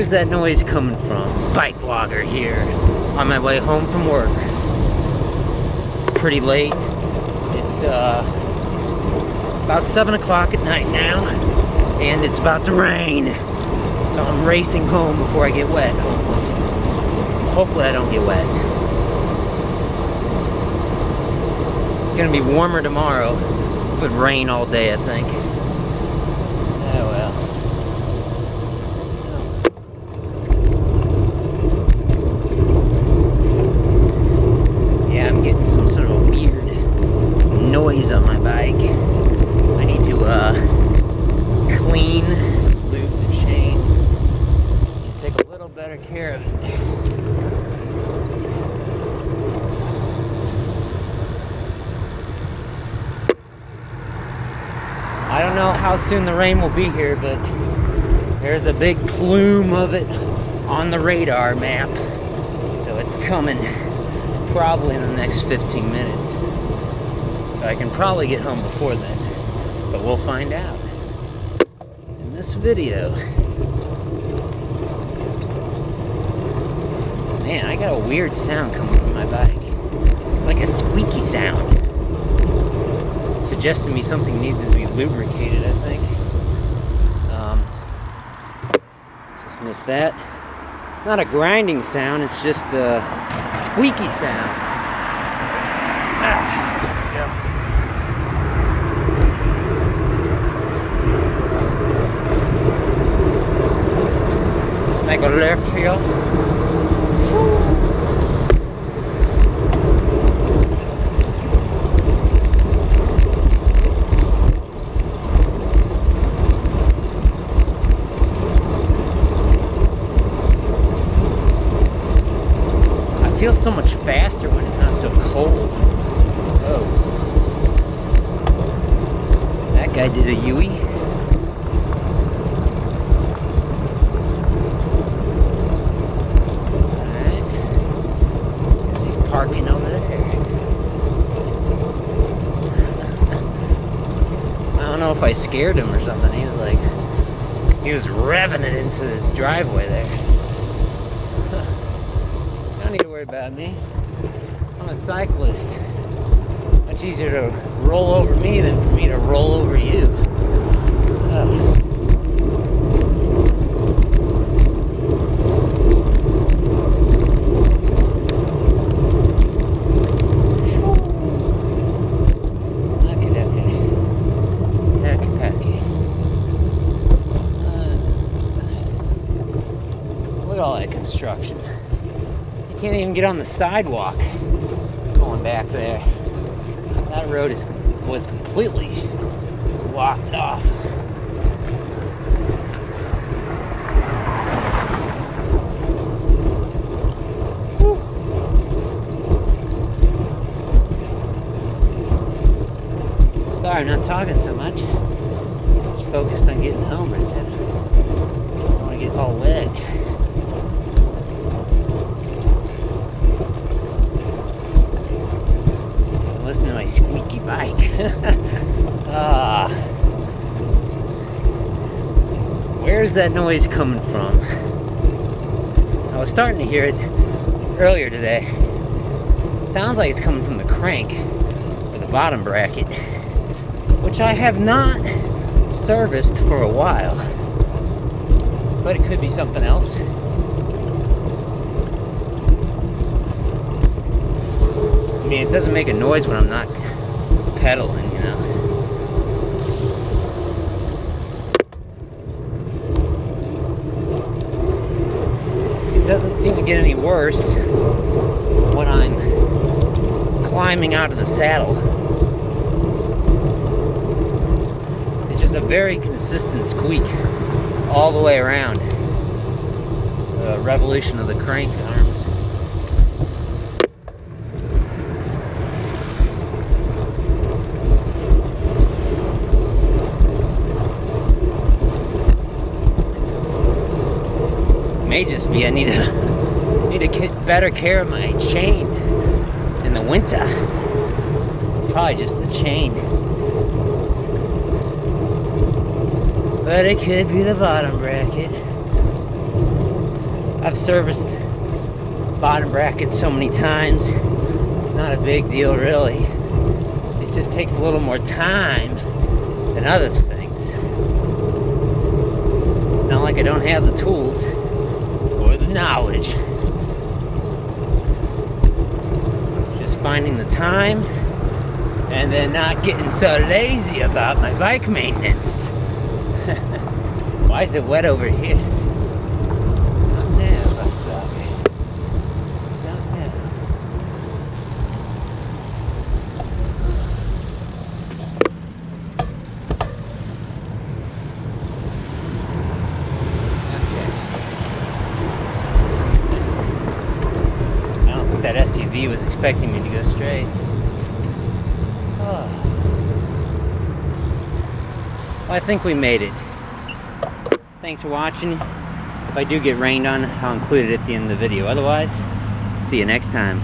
Where's that noise coming from? Bike blogger here, on my way home from work. It's pretty late. It's about 7 o'clock at night now, and it's about to rain. So I'm racing home before I get wet. Hopefully I don't get wet. It's gonna be warmer tomorrow, but rain all day, I think. Oh well. Yeah, I'm getting some sort of a weird noise on my bike. I need to clean, lube the chain, and take a little better care of it. I don't know how soon the rain will be here, but there's a big plume of it on the radar map. So it's coming probably in the next 15 minutes. So I can probably get home before then, but we'll find out in this video. Man, I got a weird sound coming from my bike. It's like a squeaky sound. Suggesting me something needs to be lubricated, I think. Just missed that. Not a grinding sound, it's just a squeaky sound. There we go. Make a left here. I feel so much faster when it's not so cold. Oh. That guy did a Yui. Alright. Guess he's parking over there. I don't know if I scared him or something. He was revving it into his driveway there. Don't need to worry about me. I'm a cyclist. Much easier to roll over me than for me to roll over you. Look at all that construction. Can't even get on the sidewalk going back there. That road was completely blocked off. Whew. Sorry, I'm not talking so much. Just focused on getting home right now. I don't want to get all wet. Listen to my squeaky bike. Where's that noise coming from? I was starting to hear it earlier today. Sounds like it's coming from the crank or the bottom bracket, which I have not serviced for a while, but it could be something else. I mean, it doesn't make a noise when I'm not pedaling, you know. It doesn't seem to get any worse when I'm climbing out of the saddle. It's just a very consistent squeak all the way around. The revolution of the crank arms. May just be I need to get better care of my chain in the winter. It's probably just the chain, but it could be the bottom bracket. I've serviced bottom brackets so many times. It's not a big deal, really. It just takes a little more time than other things. It's not like I don't have the tools or the knowledge. Just finding the time and then not getting so lazy about my bike maintenance. Why is it wet over here? Don't know, bus dog. Don't know. I don't think that SUV was expecting me to go straight. Oh. Well, I think we made it. Thanks for watching. If I do get rained on, I'll include it at the end of the video. Otherwise, see you next time.